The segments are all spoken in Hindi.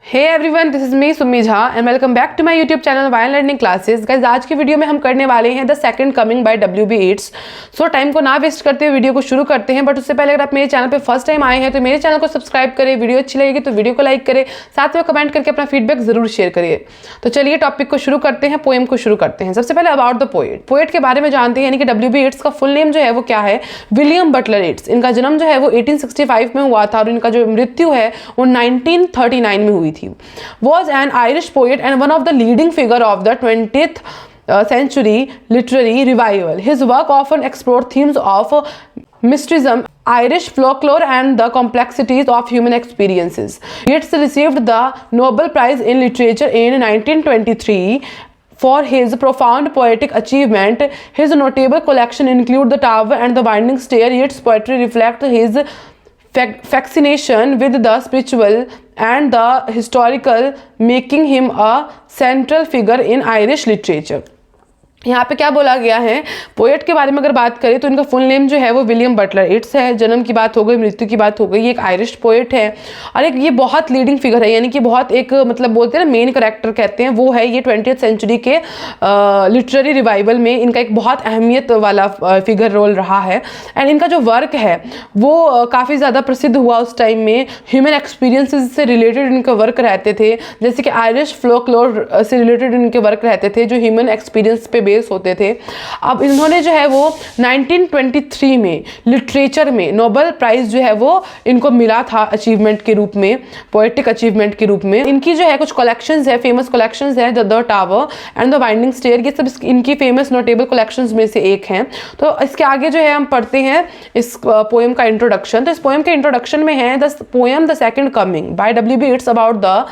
Hey everyone, this is me Sumi Jha and welcome back to my YouTube channel वायल लर्निंग क्लासेस। गाइस, आज की वीडियो में हम करने वाले हैं the second coming by WB Yeats। So time को ना वेस्ट करते हुए वीडियो को शुरू करते हैं। बट उससे पहले अगर आप मेरे चैनल पे फर्स्ट टाइम आए हैं तो मेरे चैनल को सब्सक्राइब करें, वीडियो अच्छी लगेगी तो वीडियो को लाइक करें, साथ में कमेंट करके अपना फीडबैक जरूर शेयर करिए। तो चलिए टॉपिक को शुरू करते हैं, पोएम को शुरू करते हैं। सबसे पहले अबाउट द पोएट के बारे में जानते हैं, यानी कि WB Yeats का फुल नेम जो है वो क्या है, विलियम बटलर येट्स। इनका जन्म जो है वो 1865 में हुआ था और इनका जो मृत्यु है वो 1939 में हुई थी। Was an Irish poet and one of the leading figure of the 20th century literary revival. His work often explored themes of mysticism, Irish folklore, and the complexities of human experiences. Yeats received the Nobel Prize in Literature in 1923 for his profound poetic achievement. His notable collection include The Tower and The Winding Stair. Yeats' poetry reflects his fascination with the spiritual and the historical, making him a central figure in Irish literature. यहाँ पे क्या बोला गया है, पोएट के बारे में अगर बात करें तो इनका फुल नेम जो है वो विलियम बटलर येट्स है। जन्म की बात हो गई, मृत्यु की बात हो गई। ये एक आयरिश पोएट है और एक ये बहुत लीडिंग फिगर है, यानी कि बहुत एक मतलब बोलते हैं ना मेन कैरेक्टर कहते हैं, वो है ये 20th सेंचुरी के लिटरेरी रिवाइवल में इनका एक बहुत अहमियत वाला फिगर रोल रहा है। एंड इनका जो वर्क है वो काफ़ी ज़्यादा प्रसिद्ध हुआ उस टाइम में। ह्यूमन एक्सपीरियंसेस से रिलेटेड इनके वर्क रहते थे, जैसे कि आयरिश फोल्कलोर से रिलेटेड इनके वर्क रहते थे जो ह्यूमन एक्सपीरियंस पे होते थे। अब इन्होंने जो है वो 1923 में लिटरेचर में नोबेल प्राइज जो है वो इनको मिला था अचीवमेंट के रूप में, पोएटिक अचीवमेंट के रूप में। इनकी जो है कुछ कलेक्शंस है, फेमस कलेक्शंस है, the tower and the winding stair. ये सब इनकी फेमस नोटेबल कलेक्शंस में से एक हैं। तो इसके आगे जो है हम पढ़ते हैं इस पोएम का इंट्रोडक्शन। तो इस पोएम के इंट्रोडक्शन में है the poem the second coming by WB Yeats about the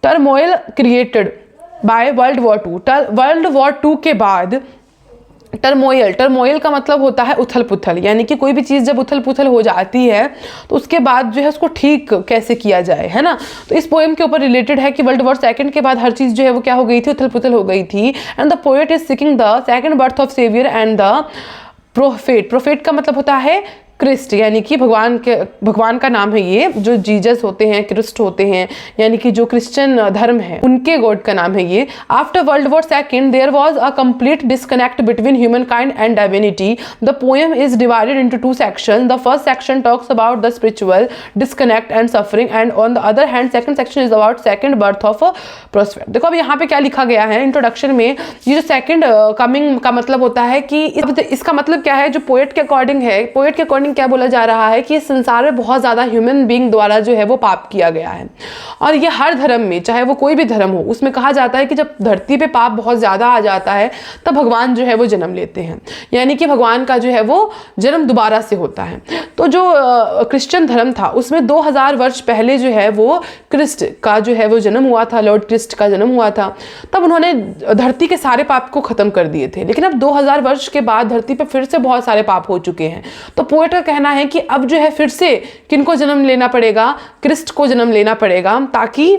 turmoil created by world war two के बाद टर्मोइल का मतलब होता है उथल पुथल, यानी कि कोई भी चीज़ जब उथल पुथल हो जाती है तो उसके बाद जो है उसको ठीक कैसे किया जाए, है ना। तो इस पोएम के ऊपर रिलेटेड है कि वर्ल्ड वॉर सेकंड के बाद हर चीज़ जो है वो क्या हो गई थी, उथल पुथल हो गई थी। And the poet is seeking the second birth of saviour and the prophet का मतलब होता है क्रिस्ट, यानी कि भगवान का नाम है ये। जो जीजस होते हैं, क्रिस्ट होते हैं, यानी कि जो क्रिश्चियन धर्म है उनके गॉड का नाम है ये। After world war second there was a complete disconnect between human kind and divinity. The poem is divided into two section. The first section talks about the spiritual disconnect and suffering and on the other hand second section is about second birth of prospect. देखो अब यहाँ पे क्या लिखा गया है इंट्रोडक्शन में, ये जो सेकंड कमिंग का मतलब होता है कि इसका मतलब क्या है, जो पोएट के अकॉर्डिंग है, पोएट के अकॉर्डिंग क्या बोला जा रहा है कि इस संसार में बहुत ज्यादा ह्यूमन बीइंग द्वारा जो है वो पाप किया गया है। और ये हर धर्म में, चाहे वो कोई भी धर्म हो, उसमें कहा जाता है कि जब धरती पे पाप बहुत ज्यादा आ जाता है तब भगवान जो है वो जन्म लेते हैं, यानी कि भगवान का जो है वो जन्म दोबारा से होता है। तो जो क्रिश्चियन धर्म था उसमें 2000 वर्ष पहले जो है वो क्रिस्ट का जो है वो जन्म हुआ था, लॉर्ड क्रिस्ट का जन्म हुआ था। तब उन्होंने धरती के सारे पाप को खत्म कर दिए थे। लेकिन अब 2000 वर्ष के बाद धरती पे फिर से बहुत सारे पाप हो चुके हैं। तो पोएट का कहना है कि अब जो है फिर से किनको जन्म लेना पड़ेगा, क्रिस्ट को जन्म लेना पड़ेगा, ताकि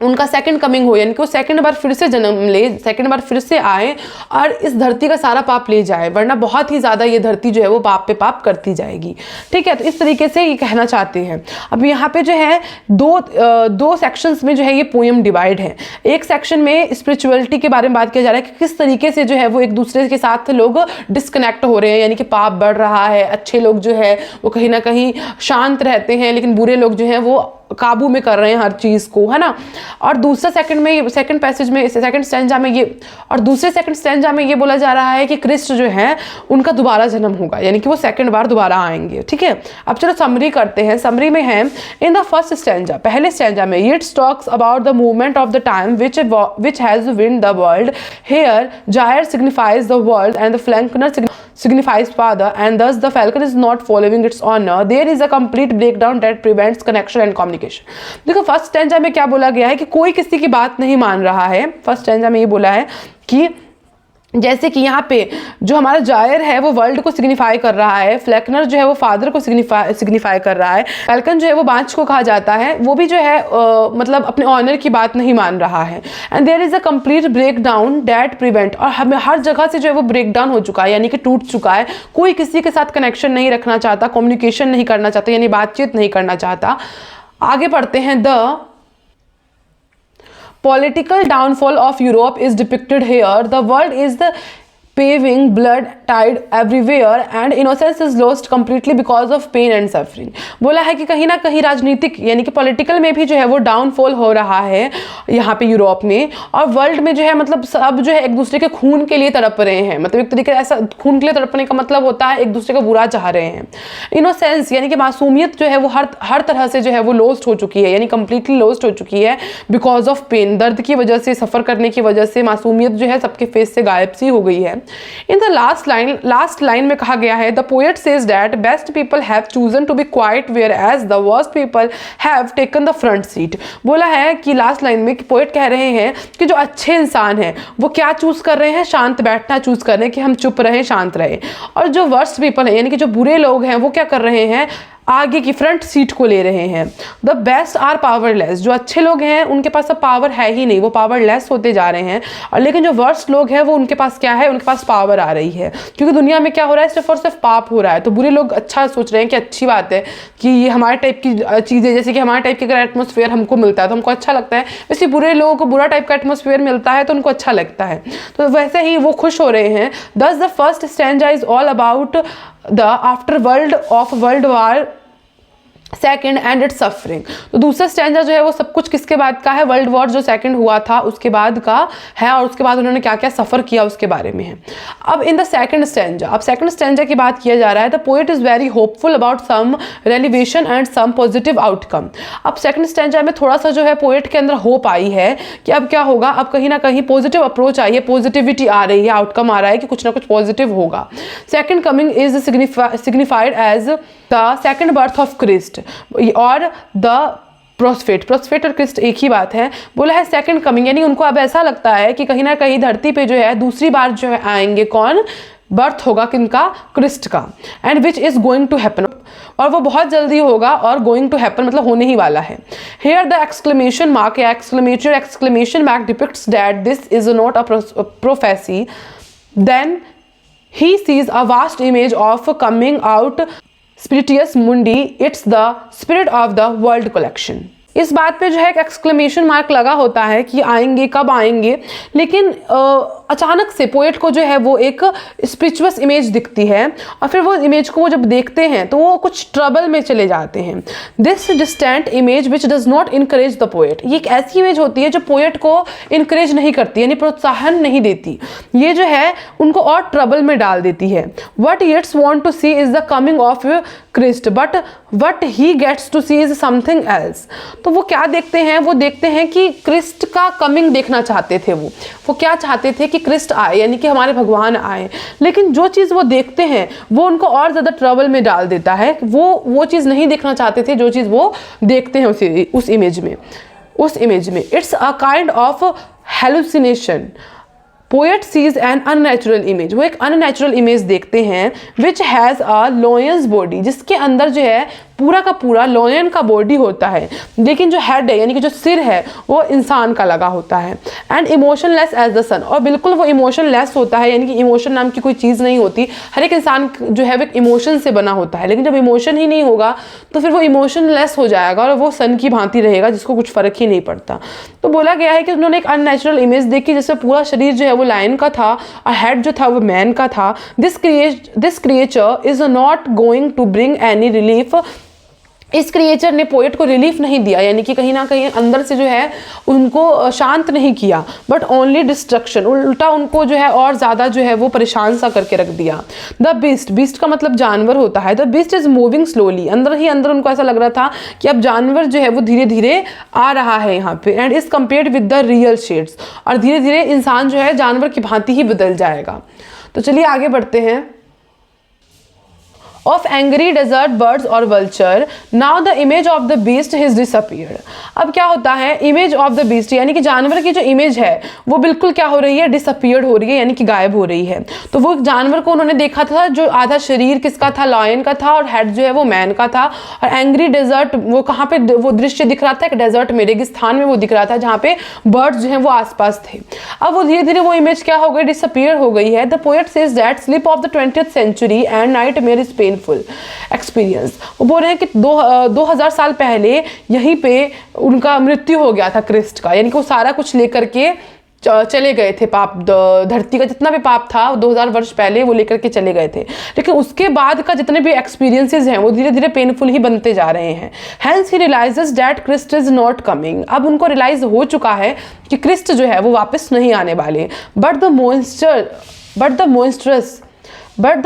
उनका सेकंड कमिंग हो, यानी कि वो सेकंड बार फिर से जन्म ले, सेकंड बार फिर से आए और इस धरती का सारा पाप ले जाए, वरना बहुत ही ज़्यादा ये धरती जो है वो पाप पे पाप करती जाएगी। ठीक है, तो इस तरीके से ये कहना चाहते हैं। अब यहाँ पे जो है दो सेक्शंस में जो है ये पोएम डिवाइड है। एक सेक्शन में स्पिरिचुअलिटी के बारे में बात किया जा रहा है कि किस तरीके से जो है वो एक दूसरे के साथ लोग डिस्कनेक्ट हो रहे हैं, यानी कि पाप बढ़ रहा है। अच्छे लोग जो है वो कहीं ना कहीं शांत रहते हैं, लेकिन बुरे लोग जो हैं वो काबू में कर रहे हैं हर चीज़ को, है ना। और दूसरा सेकंड पैसेज में, सेकंड स्टैंजा में ये, और दूसरे सेकंड स्टैंजा में ये बोला जा रहा है कि क्रिस्ट जो है उनका दोबारा जन्म होगा, यानी कि वो सेकंड बार दोबारा आएंगे। ठीक है, अब चलो समरी करते हैं। समरी में है इन द फर्स्ट स्टैंजा, पहले स्टैंजा में Yeats talks about the movement of the time which has wind the world. Here Jair signifies the world and the Falconer signifies father, and thus the falcon is not following its honor. There is a complete breakdown that prevents connection and communication. देखो फर्स्ट स्टैंजा में क्या बोला गया है कि कोई किसी की बात नहीं मान रहा है। फर्स्ट स्टैंजा में ये बोला है कि जैसे कि यहाँ पे जो हमारा जायर है वो वर्ल्ड को सिग्निफाई कर रहा है, फ्लैकनर जो है वो फादर को सिग्निफाई कर रहा है, फैल्कन जो है वो बांझ को कहा जाता है, वो भी जो है मतलब अपने ऑनर की बात नहीं मान रहा है। And there is a complete break down that prevent, और हमें हर जगह से जो है वो ब्रेक डाउन हो चुका है, यानी कि टूट चुका है। कोई किसी के साथ कनेक्शन नहीं रखना चाहता, कम्युनिकेशन नहीं करना चाहता, यानी बातचीत नहीं करना चाहता। आगे पढ़ते हैं the Political downfall of Europe is depicted here. The world is the paving, blood tide everywhere and innocence is lost completely because of pain and suffering. बोला है कि कहीं ना कहीं राजनीतिक यानी कि पॉलिटिकल में भी जो है वो डाउनफॉल हो रहा है यहाँ पे यूरोप में, और वर्ल्ड में जो है मतलब सब जो है एक दूसरे के खून के लिए तड़प रहे हैं। मतलब एक तरीके ऐसा खून के लिए तड़पने का मतलब होता है एक दूसरे का बुरा चाह रहे हैं। इनोसेंस यानी कि मासूमियत जो है वो हर तरह से जो है वो लॉस्ट हो चुकी है, यानी कंप्लीटली लॉस्ट हो चुकी है बिकॉज ऑफ पेन। दर्द की वजह से, सफ़र करने की वजह से मासूमियत जो है सबके फेस से गायब सी हो गई है। इन द लास्ट लाइन में कहा गया है, the poet says that best people have chosen to be quite whereas the worst people have taken the front seat. बोला है कि लास्ट लाइन में कि पोएट कह रहे हैं कि जो अच्छे इंसान हैं वो क्या चूज कर रहे हैं, शांत बैठना चूज कर रहे हैं कि हम चुप रहें, शांत रहें। और जो वर्स्ट पीपल हैं यानी कि जो बुरे लोग हैं वो क्या कर रहे हैं, आगे की फ्रंट सीट को ले रहे हैं। द बेस्ट आर पावरलेस, जो अच्छे लोग हैं उनके पास अब पावर है ही नहीं, वो पावरलेस होते जा रहे हैं। और लेकिन जो वर्स्ट लोग हैं वो उनके पास क्या है, उनके पास पावर आ रही है, क्योंकि दुनिया में क्या हो रहा है, सिर्फ और सिर्फ पाप हो रहा है। तो बुरे लोग अच्छा सोच रहे हैं कि अच्छी बात है कि ये हमारे टाइप की चीज़ें, जैसे कि हमारे टाइप की अगर एटमोसफेयर हमको मिलता है तो हमको अच्छा लगता है, वैसे बुरे लोगों को बुरा टाइप का एटमोसफेयर मिलता है तो उनको अच्छा लगता है। तो वैसे ही वो खुश हो रहे हैं। दस the first stanza is all about the after world war second and it's suffering. तो दूसरा स्टैंजा जो है वो सब कुछ किसके बाद का है, वर्ल्ड वॉर जो सेकंड हुआ था उसके बाद का है, और उसके बाद उन्होंने क्या क्या सफ़र किया उसके बारे में है। अब इन द सेकंड स्टैंजा, अब सेकंड स्टैंजा की बात किया जा रहा है, the poet is very hopeful about some revelation and some positive outcome. अब सेकंड स्टैंजा में थोड़ा सा जो है पोएट के अंदर होप आई है कि अब क्या होगा, अब कहीं ना कहीं पॉजिटिव अप्रोच आई है, पॉजिटिविटी आ रही है, आउटकम आ रहा है कि कुछ ना कुछ पॉजिटिव होगा। Second coming is signified as the second birth of Christ और द प्रोस्फेट और क्रिस्ट एक ही बात है। बोला है सेकंड कमिंग, यानी उनको अब ऐसा लगता है कि कहीं ना कहीं धरती पे जो है दूसरी बार जो है आएंगे, कौन, बर्थ होगा किनका, क्रिस्ट का, and which is going to happen, और वो बहुत जल्दी होगा, और गोइंग टू हैपन मतलब होने ही वाला है। हेयर द एक्सक्लेमेशन मार्क या exclamation mark depicts that this is not a prophecy, then he sees a vast image of coming out Spiritus Mundi, it's the spirit of the world collection। इस बात पे जो है एक एक्सक्लेमेशन मार्क लगा होता है कि आएंगे, कब आएंगे, लेकिन अचानक से पोएट को जो है वो एक स्पिरिचुअस इमेज दिखती है, और फिर वो इमेज को वो जब देखते हैं तो वो कुछ ट्रबल में चले जाते हैं। This distant image which does not encourage the poet, ये एक ऐसी इमेज होती है जो पोएट को इनकरेज नहीं करती, यानी प्रोत्साहन नहीं देती, ये जो है उनको और ट्रबल में डाल देती है। What Yeats want to see is the coming of Christ, but what he gets to see is something else. तो वो क्या देखते हैं, वो देखते हैं कि क्रिस्ट का कमिंग देखना चाहते थे। वो क्या चाहते थे कि क्रिस्ट आए, यानी कि हमारे भगवान आए, लेकिन जो चीज़ वो देखते हैं वो उनको और ज़्यादा ट्रबल में डाल देता है। वो चीज़ नहीं देखना चाहते थे जो चीज़ वो देखते हैं उस इमेज में। It's a kind of hallucination. Poet sees an unnatural image, वो एक अननेचुरल इमेज देखते हैं, which has a lion's body, जिसके अंदर जो है पूरा का पूरा लॉयन का बॉडी होता है, लेकिन जो हेड है यानी कि जो सिर है वो इंसान का लगा होता है। एंड इमोशनलेस एज द सन, और बिल्कुल वो इमोशनलेस होता है, यानी कि इमोशन नाम की कोई चीज़ नहीं होती। हर एक इंसान जो है वो इमोशन से बना होता है, लेकिन जब इमोशन ही नहीं होगा तो फिर वो इमोशनलेस हो जाएगा और वो सन की भांति रहेगा, जिसको कुछ फ़र्क ही नहीं पड़ता। तो बोला गया है कि उन्होंने एक अननेचुरल इमेज देखी जिसमें पूरा शरीर जो है वो लायन का था और हेड जो था वो मैन का था। This creature is not going to bring any relief, इस क्रिएचर ने पोएट को रिलीफ नहीं दिया, यानी कि कहीं ना कहीं अंदर से जो है उनको शांत नहीं किया, बट ओनली डिस्ट्रक्शन, उल्टा उनको जो है और ज़्यादा जो है वो परेशान सा करके रख दिया। द बीस्ट का मतलब जानवर होता है। The beast is moving slowly, अंदर ही अंदर उनको ऐसा लग रहा था कि अब जानवर जो है वो धीरे धीरे आ रहा है यहाँ पे, and is compared with the real shades, और धीरे धीरे इंसान जो है जानवर की भांति ही बदल जाएगा। तो चलिए आगे बढ़ते हैं। Of angry desert birds or vulture, now the image of the beast has disappeared। अब क्या होता है, इमेज ऑफ द बीस्ट यानी कि जानवर की जो इमेज है वो बिल्कुल क्या हो रही है, डिसअपियर्ड हो रही है, यानी कि गायब हो रही है। तो वो जानवर को उन्होंने देखा था जो आधा शरीर किसका था, लॉयन का था, और हेड जो है वो मैन का था। और एंग्री डेजर्ट, वो कहाँ पे वो दृश्य दिख रहा था, एक डेजर्ट में, रेगिस्तान में वो दिख रहा था, जहाँ पे बर्ड्स जो है वो आसपास थे। अब वो धीरे धीरे वो इमेज क्या हो गई, डिसअपियर हो गई है। The poet says that slip of the 20th century and nightmare space painful experience. वो बोल रहे हैं कि 2000 साल पहले यहीं पे उनका मृत्यु हो गया था क्रिस्ट का, यानी कि वो सारा कुछ लेकर के चले गए थे, पाप धरती का जितना भी पाप था 2000 वर्ष पहले वो लेकर के चले गए थे। लेकिन उसके बाद का जितने भी एक्सपीरियंसेस हैं वो धीरे धीरे पेनफुल ही बनते जा रहे हैं। Hence he realises that Christ is not coming. अब उनको रियलाइज हो चुका है कि क्रिस्ट जो है वो वापस नहीं आने वाले। But the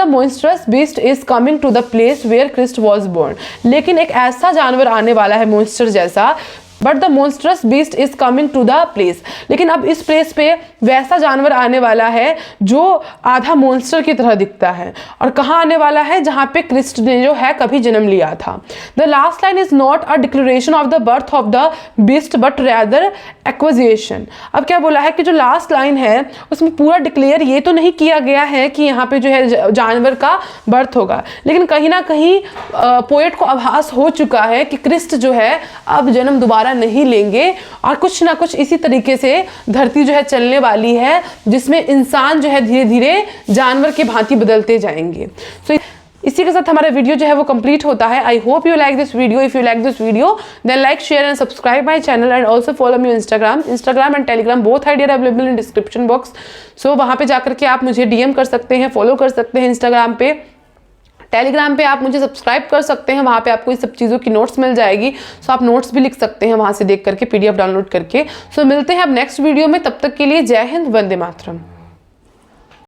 monstrous beast is coming to the place where Christ was born। लेकिन एक ऐसा जानवर आने वाला है मॉन्स्टर जैसा, but the monstrous beast is coming to the place। लेकिन अब इस प्लेस पे वैसा जानवर आने वाला है जो आधा मॉन्स्टर की तरह दिखता है। और कहाँ आने वाला है? जहाँ पे क्रिस्ट ने जो है कभी जन्म लिया था। The last line is not a declaration of the birth of the beast but rather acquisition. अब क्या बोला है कि जो लास्ट लाइन है उसमें पूरा डिक्लेयर ये तो नहीं किया गया है कि यहाँ पे जो है जानवर का बर्थ होगा, लेकिन कहीं ना कहीं पोएट को आभास हो चुका है कि क्रिस्ट जो है अब जन्म दोबारा नहीं लेंगे और कुछ ना कुछ इसी तरीके से धरती जो है चलने वाली है, जिसमें इंसान जो है धीरे धीरे जानवर के भांति बदलते जाएंगे। सो इसी के साथ हमारा वीडियो जो है वो कंप्लीट होता है। I hope you like this video. If you like this video then like, share and subscribe my channel and also follow me Instagram and Telegram, both ID are available in description box. So वहाँ पे जाकर के आप मुझे DM कर सकते हैं, फॉलो कर सकते हैं इंस्टाग्राम पे। टेलीग्राम पे आप मुझे सब्सक्राइब कर सकते हैं, वहाँ पे आपको इस सब चीज़ों की नोट्स मिल जाएगी। सो आप नोट्स भी लिख सकते हैं वहाँ से देख करके, PDF डाउनलोड करके। सो मिलते हैं अब नेक्स्ट वीडियो में, तब तक के लिए जय हिंद, वंदे मातरम।